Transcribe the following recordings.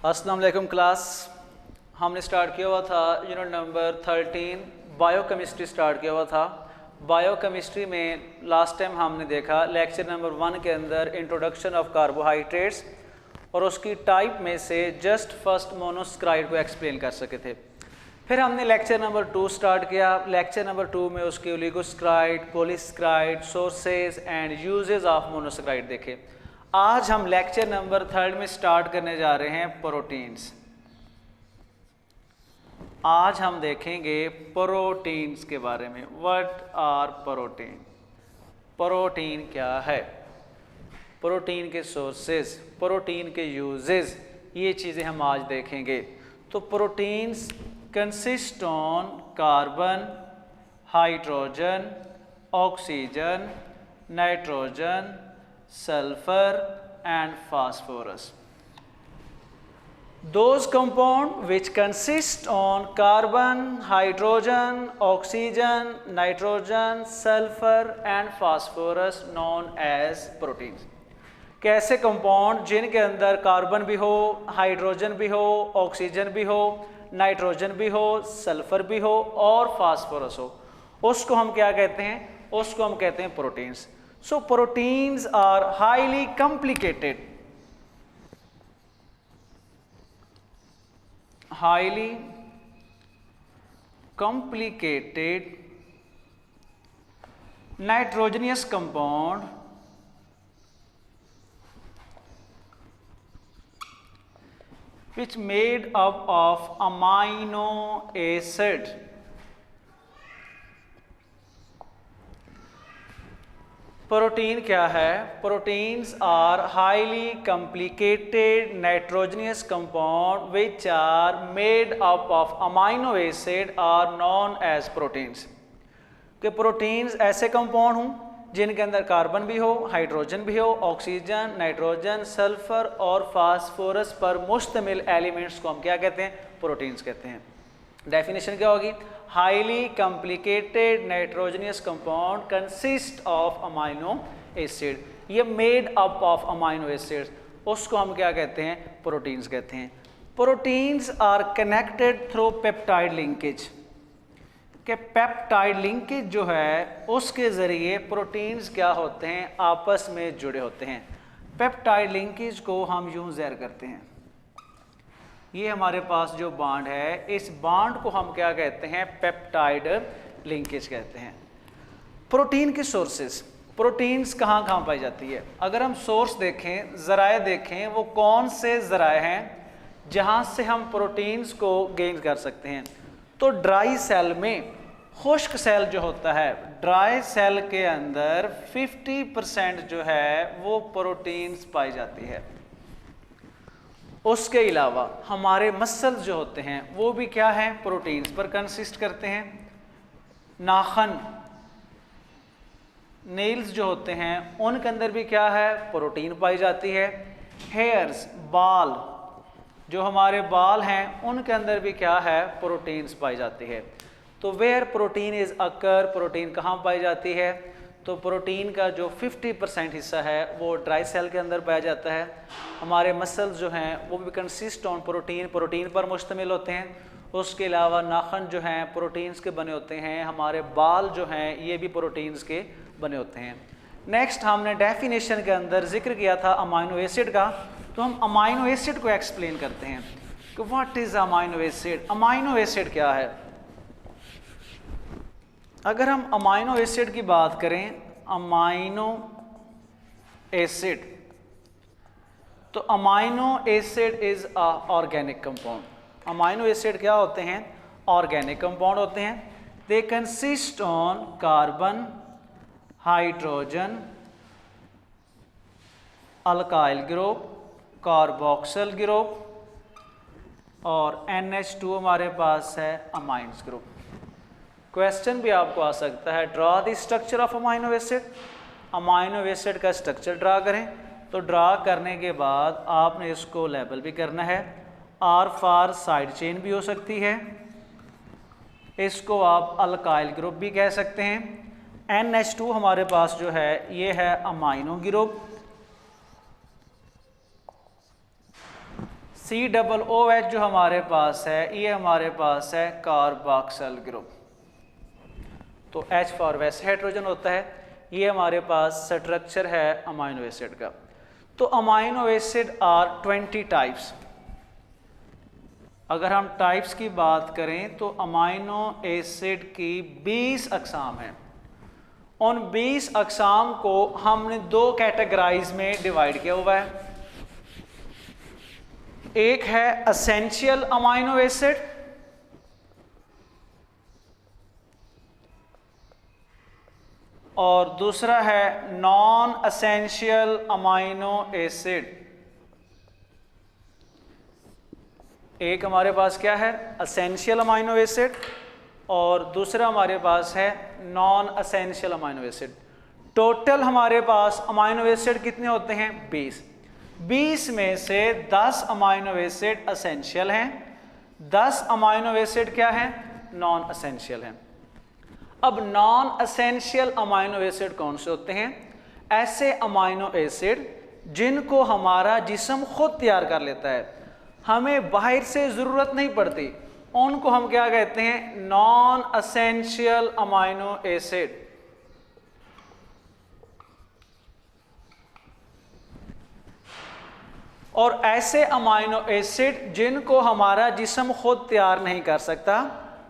अस्सलाम वालेकुम क्लास। हमने स्टार्ट किया हुआ था यूनिट नंबर 13 बायोकेमिस्ट्री स्टार्ट किया हुआ था। बायोकेमिस्ट्री में लास्ट टाइम हमने देखा लेक्चर नंबर 1 के अंदर इंट्रोडक्शन ऑफ कार्बोहाइड्रेट्स और उसकी टाइप में से जस्ट फर्स्ट मोनोसैकेराइड को एक्सप्लेन कर सके थे। फिर हमने लेक्चर नंबर 2 स्टार्ट किया। लेक्चर नंबर 2 में उसके oligosaccharide, polysaccharide, sources and uses of monosaccharide देखे। आज हम लेक्चर नंबर 3 में स्टार्ट करने जा रहे हैं प्रोटीन्स। आज हम देखेंगे प्रोटीन्स के बारे में। What are protein? प्रोटीन क्या है, प्रोटीन के सोर्सेज, प्रोटीन के यूजेस, ये चीज़ें हम आज देखेंगे। तो proteins consist on carbon, hydrogen, oxygen, nitrogen, sulfur and phosphorus. Those compounds which consist on carbon, hydrogen, oxygen, nitrogen, sulfur and phosphorus known as proteins. कैसे कंपाउंड जिनके अंदर कार्बन भी हो, हाइड्रोजन भी हो, ऑक्सीजन भी हो, नाइट्रोजन भी हो, सल्फर भी हो और फास्फोरस हो, उसको हम क्या कहते हैं? उसको हम कहते हैं proteins. So proteins are highly complicated, nitrogenous compound which made up of amino acid. Protein क्या है? Proteins are highly complicated nitrogenous compound which are made up of amino acid are known as proteins. कि proteins ऐसे compound हों जिनके अंदर carbon भी हो, hydrogen भी हो, ऑक्सीजन, नाइट्रोजन, सल्फर और फास्फोरस पर मुश्तमिल एलिमेंट्स को हम क्या कहते हैं? प्रोटीन्स कहते हैं। डेफिनेशन क्या होगी? Highly complicated nitrogenous compound consist of amino acid. ये made up of amino acids, उसको हम क्या कहते हैं? प्रोटीन्स कहते हैं। Proteins are connected through peptide linkage. के पेप्टाइड लिंकेज जो है उसके ज़रिए प्रोटीन्स क्या होते हैं? आपस में जुड़े होते हैं। पेप्टाइड लिंकेज को हम यूं ज़ाहिर करते हैं। ये हमारे पास जो बॉन्ड है, इस बॉन्ड को हम क्या कहते हैं? पेप्टाइड लिंकेज कहते हैं। प्रोटीन के सोर्सेस, प्रोटीन्स कहाँ कहाँ पाई जाती है? अगर हम सोर्स देखें, ज़राए देखें, वो कौन से ज़राए हैं जहाँ से हम प्रोटीन्स को गेन कर सकते हैं? तो ड्राई सेल में, खुश्क सेल जो होता है, ड्राई सेल के अंदर 50% जो है वो प्रोटीन्स पाई जाती है। उसके अलावा हमारे मसल्स जो होते हैं वो भी क्या है? प्रोटीन्स पर कंसिस्ट करते हैं। नाखन, नेल्स जो होते हैं उनके अंदर भी क्या है? प्रोटीन पाई जाती है। हेयर्स, बाल, जो हमारे बाल हैं उनके अंदर भी क्या है? प्रोटीन्स पाई जाती है। तो where protein is occur, protein कहाँ पाई जाती है? तो प्रोटीन का जो 50% हिस्सा है वो ड्राई सेल के अंदर पाया जाता है। हमारे मसल्स जो हैं वो भी कंसिस्ट ऑन प्रोटीन, प्रोटीन पर मुश्तमिल होते हैं। उसके अलावा नाखन जो हैं प्रोटीन्स के बने होते हैं। हमारे बाल जो हैं ये भी प्रोटीन्स के बने होते हैं। नेक्स्ट हमने डेफिनेशन के अंदर जिक्र किया था अमाइनो एसिड का, तो हम अमाइनो एसिड को एक्सप्लेन करते हैं कि what is amino acid. Amino acid क्या है? अगर हम अमाइनो एसिड की बात करें, अमाइनो एसिड, तो amino acid is a organic compound. Amino acid क्या होते हैं? ऑर्गेनिक कंपाउंड होते हैं। They consist on carbon, hydrogen, alkyl group, carboxyl group और NH2 हमारे पास है अमाइन्स ग्रुप। क्वेश्चन भी आपको आ सकता है, draw the structure of amino acid. Amino acid का स्ट्रक्चर ड्रा करें। तो ड्रा करने के बाद आपने इसको लेबल भी करना है। R फॉर साइड चेन भी हो सकती है, इसको आप अल्काइल ग्रुप भी कह सकते हैं। NH2 हमारे पास जो है ये है अमाइनो ग्रुप। COOH जो हमारे पास है ये हमारे पास है कार्बोक्सिल ग्रुप। तो H फॉर वैसे हाइड्रोजन होता है। ये हमारे पास स्ट्रक्चर है अमाइनो एसिड का। तो अमाइनो एसिड आर 20 टाइप्स। अगर हम टाइप्स की बात करें तो अमाइनो एसिड की 20 अक़साम हैं। उन 20 अक़साम को हमने दो कैटेगराइज में डिवाइड किया हुआ है। एक है एसेंशियल अमाइनो एसिड और दूसरा है नॉन एसेंशियल अमाइनो एसिड। एक हमारे पास क्या है एसेंशियल अमाइनो एसिड और दूसरा हमारे पास है non essential amino acid. Total हमारे पास अमाइनो एसिड कितने होते हैं 20। 20 में से 10 अमाइनो एसिड एसेंशियल हैं, 10 अमाइनो एसिड क्या हैं नॉन एसेंशियल हैं। अब नॉन एसेंशियल अमाइनो एसिड कौन से होते हैं? ऐसे अमाइनो एसिड जिनको हमारा जिस्म खुद तैयार कर लेता है, हमें बाहर से ज़रूरत नहीं पड़ती, उनको हम क्या कहते हैं नॉन एसेंशियल अमाइनो एसिड। और ऐसे अमाइनो एसिड जिनको हमारा जिस्म खुद तैयार नहीं कर सकता,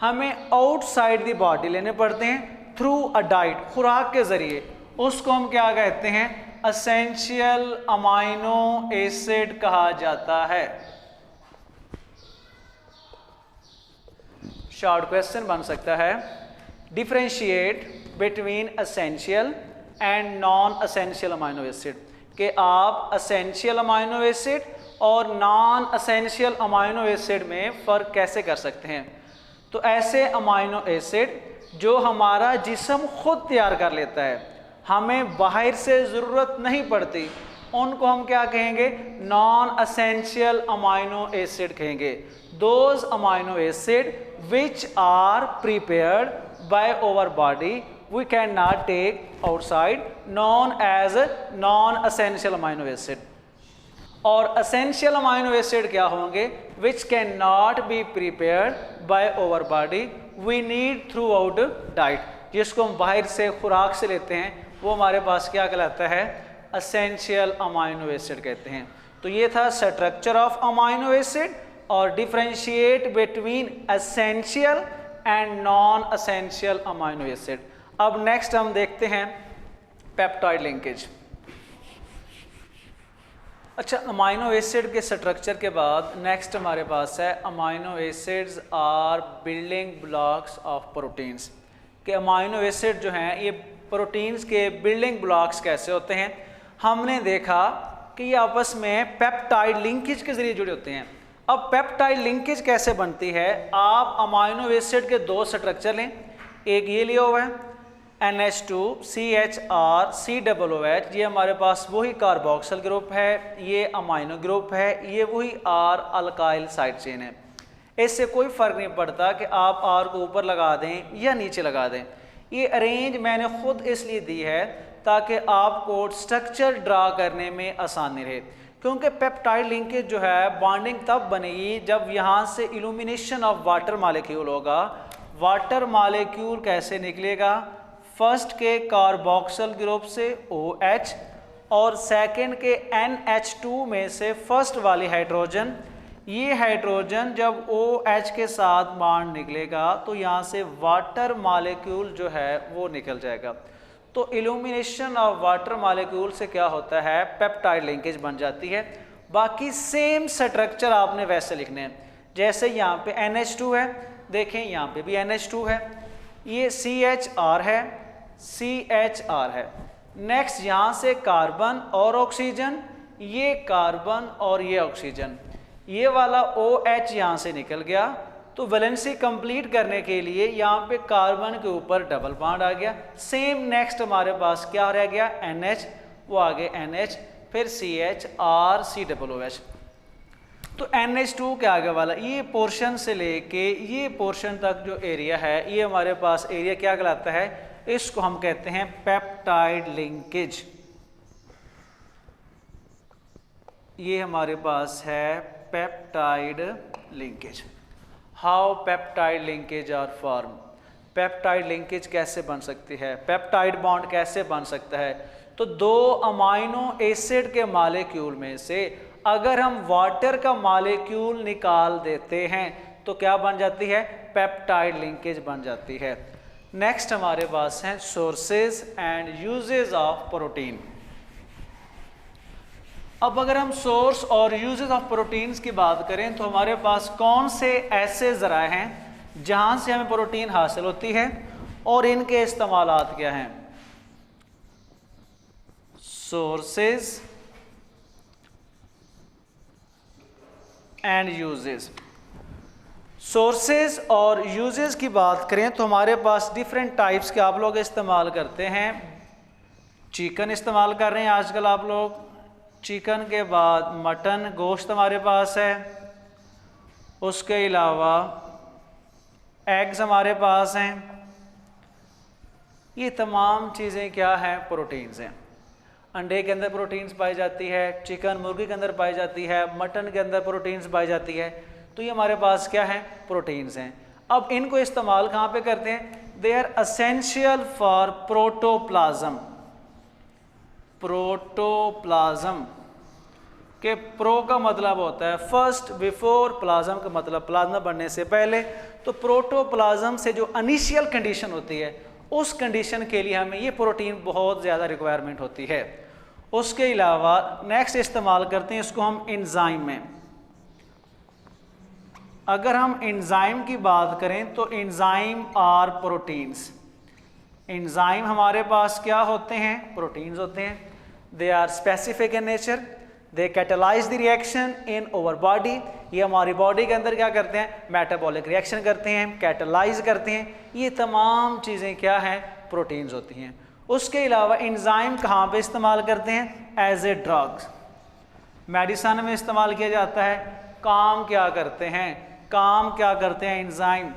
हमें आउटसाइड दी बॉडी लेने पड़ते हैं थ्रू अ डाइट, खुराक के ज़रिए, उसको हम क्या कहते हैं एसेंशियल अमाइनो एसिड कहा जाता है। शॉर्ट क्वेश्चन बन सकता है differentiate between essential and non essential amino acid, कि आप एसेंशियल अमाइनो एसिड और नॉन एसेंशियल अमाइनो एसिड में फ़र्क कैसे कर सकते हैं। तो ऐसे अमाइनो एसिड जो हमारा जिस्म खुद तैयार कर लेता है, हमें बाहर से ज़रूरत नहीं पड़ती, उनको हम क्या कहेंगे नॉन एसेंशियल अमाइनो एसिड कहेंगे। Those amino acid which are prepared by our body, we cannot take outside, known as non-essential amino acid। और essential amino acid क्या होंगे which cannot be prepared by our body, we need throughout diet, जिसको हम बाहर से खुराक से लेते हैं, वो हमारे पास क्या कहलाता है essential amino acid कहते हैं। तो ये था स्ट्रक्चर ऑफ अमाइनो एसिड और differentiate between essential and non essential amino acid. अब नेक्स्ट हम देखते हैं पेप्टाइड लिंकेज। अच्छा, अमाइनो एसिड के स्ट्रक्चर के बाद नेक्स्ट हमारे पास है amino acids are building blocks of proteins, कि अमाइनो एसिड जो हैं ये प्रोटीन्स के बिल्डिंग ब्लॉक्स कैसे होते हैं। हमने देखा कि ये आपस में पेप्टाइड लिंकेज के जरिए जुड़े होते हैं। अब पेप्टाइड लिंकेज कैसे बनती है, आप अमाइनो एसिड के दो स्ट्रक्चर लें, एक ये लिया हुआ है NH2CHR COOH, ये हमारे पास वही कार्बोक्सिल ग्रुप है, ये अमाइनो ग्रुप है, ये वही R अल्काइल साइड चेन है। इससे कोई फ़र्क नहीं पड़ता कि आप R को ऊपर लगा दें या नीचे लगा दें। ये अरेंज मैंने खुद इसलिए दी है ताकि आपको स्ट्रक्चर ड्रा करने में आसानी रहे, क्योंकि पेप्टाइड लिंकेज जो है बॉन्डिंग तब बनेगी जब यहाँ से इल्यूमिनेशन ऑफ वाटर मालिक्यूल होगा। वाटर मालिक्यूल कैसे निकलेगा, फर्स्ट के कार्बोक्सिल ग्रुप से OH और सेकंड के NH2 में से फर्स्ट वाली हाइड्रोजन, ये हाइड्रोजन जब OH के साथ बॉन्ड निकलेगा तो यहाँ से वाटर मालिक्यूल जो है वो निकल जाएगा। तो इल्यूमिनेशन ऑफ वाटर मालिक्यूल से क्या होता है पेप्टाइड लिंकेज बन जाती है। बाकी सेम स्ट्रक्चर आपने वैसे लिखने हैं, जैसे यहाँ पे NH2 है, देखें यहाँ पे भी NH2 है, ये CHR है, CHR है। नेक्स्ट यहाँ से कार्बन और ऑक्सीजन, ये कार्बन और ये ऑक्सीजन, ये वाला OH यहाँ से निकल गया, तो वैलेंसी कंप्लीट करने के लिए यहाँ पे कार्बन के ऊपर डबल बॉन्ड आ गया। सेम नेक्स्ट हमारे पास क्या रह गया NH, वो आगे NH, फिर CHR COOH। तो NH2 के आगे वाला ये पोर्शन से लेके ये पोर्शन तक जो एरिया है, ये हमारे पास एरिया क्या कहलाता है, इसको हम कहते हैं पेप्टाइड लिंकेज। ये हमारे पास है peptide linkage. How peptide linkage are form. Peptide linkage कैसे बन सकती है, पेप्टाइड बॉन्ड कैसे बन सकता है। तो दो अमाइनो एसिड के मॉलिक्यूल में से अगर हम वाटर का मॉलिक्यूल निकाल देते हैं तो क्या बन जाती है, पेप्टाइड लिंकेज बन जाती है। नेक्स्ट हमारे पास हैं sources and uses of protein. अब अगर हम सोर्स और यूजेस ऑफ प्रोटीन्स की बात करें तो हमारे पास कौन से ऐसे ज़राए हैं जहां से हमें प्रोटीन हासिल होती है और इनके इस्तेमालात क्या हैं। Sources and uses. सोर्सेज और यूजेस की बात करें तो हमारे पास डिफरेंट टाइप्स के आप लोग इस्तेमाल करते हैं। चिकन इस्तेमाल कर रहे हैं आजकल आप लोग, चिकन के बाद मटन गोश्त हमारे पास है, उसके अलावा एग्स हमारे पास हैं। ये तमाम चीज़ें क्या हैं, प्रोटीन्स हैं। अंडे के अंदर प्रोटीन्स पाई जाती है, चिकन मुर्गी के अंदर पाई जाती है, मटन के अंदर प्रोटीन्स पाई जाती है। तो ये हमारे पास क्या है, प्रोटीन्स हैं। अब इनको इस्तेमाल कहाँ पे करते हैं, they are essential for protoplasm. Protoplasm के प्रो का मतलब होता है फर्स्ट, बिफोर, प्लाज्म का मतलब प्लाज्मा बनने से पहले। तो प्रोटोप्लाज्म से जो इनिशियल कंडीशन होती है उस कंडीशन के लिए हमें ये प्रोटीन बहुत ज़्यादा रिक्वायरमेंट होती है। उसके अलावा नेक्स्ट इस्तेमाल करते हैं इसको हम एंजाइम में। अगर हम एंजाइम की बात करें तो एंजाइम आर प्रोटीन्स। एंजाइम हमारे पास क्या होते हैं, प्रोटीन्स होते हैं। They are specific in nature, they catalyze the reaction in over body. ये हमारी बॉडी के अंदर क्या करते हैं, मेटाबॉलिक रिएक्शन करते हैं, कैटेलाइज करते हैं। ये तमाम चीज़ें क्या हैं, प्रोटीन्स होती हैं। उसके अलावा एंजाइम कहाँ पे इस्तेमाल करते हैं, एज ए ड्रग्स। मेडिसन में इस्तेमाल किया जाता है। काम क्या करते हैं, काम क्या करते हैं enzyme,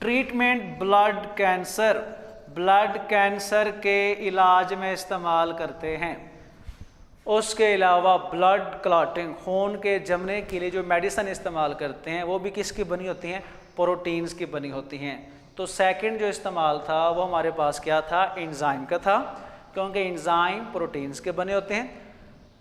treatment blood cancer, blood cancer के इलाज में इस्तेमाल करते हैं। उसके अलावा ब्लड क्लॉटिंग, खून के जमने के लिए जो मेडिसिन इस्तेमाल करते हैं वो भी किसकी बनी होती हैं, प्रोटीन्स की बनी होती हैं। तो सेकंड जो इस्तेमाल था वो हमारे पास क्या था, एंजाइम का था, क्योंकि एंजाइम प्रोटीन्स के बने होते हैं।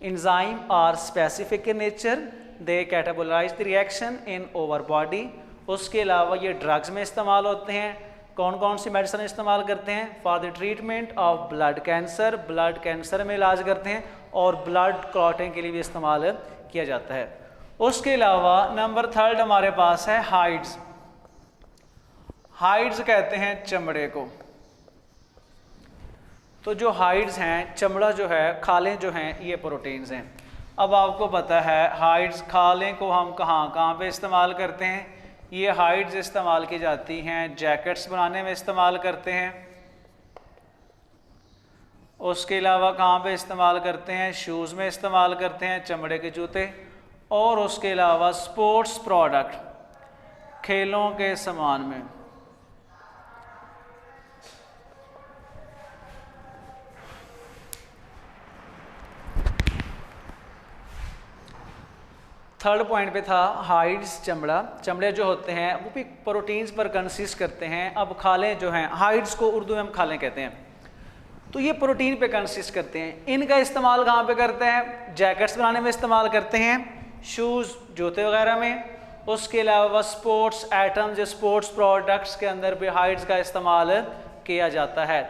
Enzyme are specific in nature, they catabolize the reaction in over body. उसके अलावा ये ड्रग्स में इस्तेमाल होते हैं। कौन कौन सी मेडिसिन इस्तेमाल करते हैं, for the treatment of blood cancer, blood cancer में इलाज करते हैं, और ब्लड क्लॉटिंग के लिए भी इस्तेमाल किया जाता है। उसके अलावा नंबर थर्ड हमारे पास है हाइड्स। हाइड्स कहते हैं चमड़े को। तो जो हाइड्स हैं, चमड़ा जो है, खालें जो हैं, ये प्रोटीन्स हैं। अब आपको पता है हाइड्स, खालें को हम कहाँ पे इस्तेमाल करते हैं, ये हाइड्स इस्तेमाल की जाती हैं, जैकेट्स बनाने में इस्तेमाल करते हैं। उसके अलावा कहाँ पे इस्तेमाल करते हैं, शूज़ में इस्तेमाल करते हैं, चमड़े के जूते। और उसके अलावा स्पोर्ट्स प्रोडक्ट, खेलों के सामान में। थर्ड पॉइंट पे था हाइड्स, चमड़ा। चमड़े जो होते हैं वो भी प्रोटीन्स पर कंसिस्ट करते हैं। अब खालें जो हैं, हाइड्स को उर्दू में हम खालें कहते हैं, तो ये प्रोटीन पे कंसिस्ट करते हैं। इनका इस्तेमाल कहाँ पे करते हैं, जैकेट्स बनाने में इस्तेमाल करते हैं, शूज़, जूते वगैरह में। उसके अलावा स्पोर्ट्स आइटम्स, स्पोर्ट्स प्रोडक्ट्स के अंदर भी हाइड्स का इस्तेमाल किया जाता है।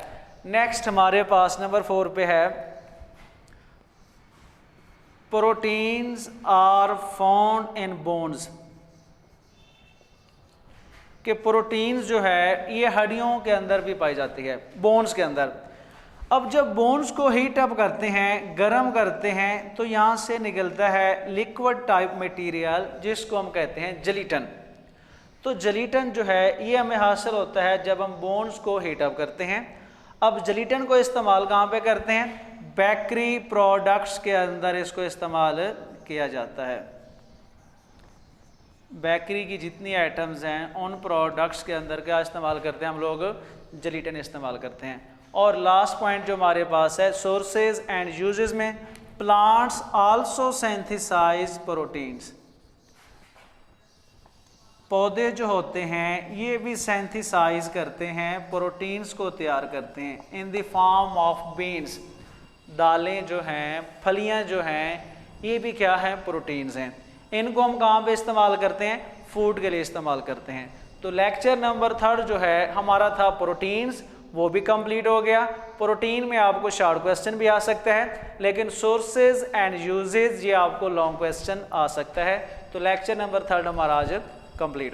नेक्स्ट हमारे पास नंबर 4 पे है proteins are found in bones. कि प्रोटीन्स जो है ये हड्डियों के अंदर भी पाई जाती है, बोन्स के अंदर। अब जब बोन्स को हीट अप करते हैं, गर्म करते हैं, तो यहाँ से निकलता है लिक्विड टाइप मटेरियल जिसको हम कहते हैं जेलिटन। तो जेलिटन जो है ये हमें हासिल होता है जब हम बोन्स को हीट अप करते हैं। अब जेलिटन को इस्तेमाल कहाँ पे करते हैं, बेकरी प्रोडक्ट्स के अंदर इसको इस्तेमाल किया जाता है। बेकरी की जितनी आइटम्स हैं उन प्रोडक्ट्स के अंदर क्या इस्तेमाल करते हैं हम लोग, जेलिटन इस्तेमाल करते हैं। और लास्ट पॉइंट जो हमारे पास है सोर्सेज एंड यूजेस में, प्लांट्स आल्सो सिंथेसाइज प्रोटीन्स। पौधे जो होते हैं ये भी सिंथेसाइज करते हैं, प्रोटीन्स को तैयार करते हैं in the form of beans. दालें जो हैं, फलियां जो हैं, ये भी क्या है, प्रोटीन्स हैं। इनको हम कहाँ पे इस्तेमाल करते हैं, फूड के लिए इस्तेमाल करते हैं। तो लेक्चर नंबर 3 जो है हमारा था प्रोटीन्स, वो भी कंप्लीट हो गया। प्रोटीन में आपको शॉर्ट क्वेश्चन भी आ सकता है, लेकिन सोर्सेज एंड यूजेज ये आपको लॉन्ग क्वेश्चन आ सकता है। तो लेक्चर नंबर 3 हमारा आज कंप्लीट हो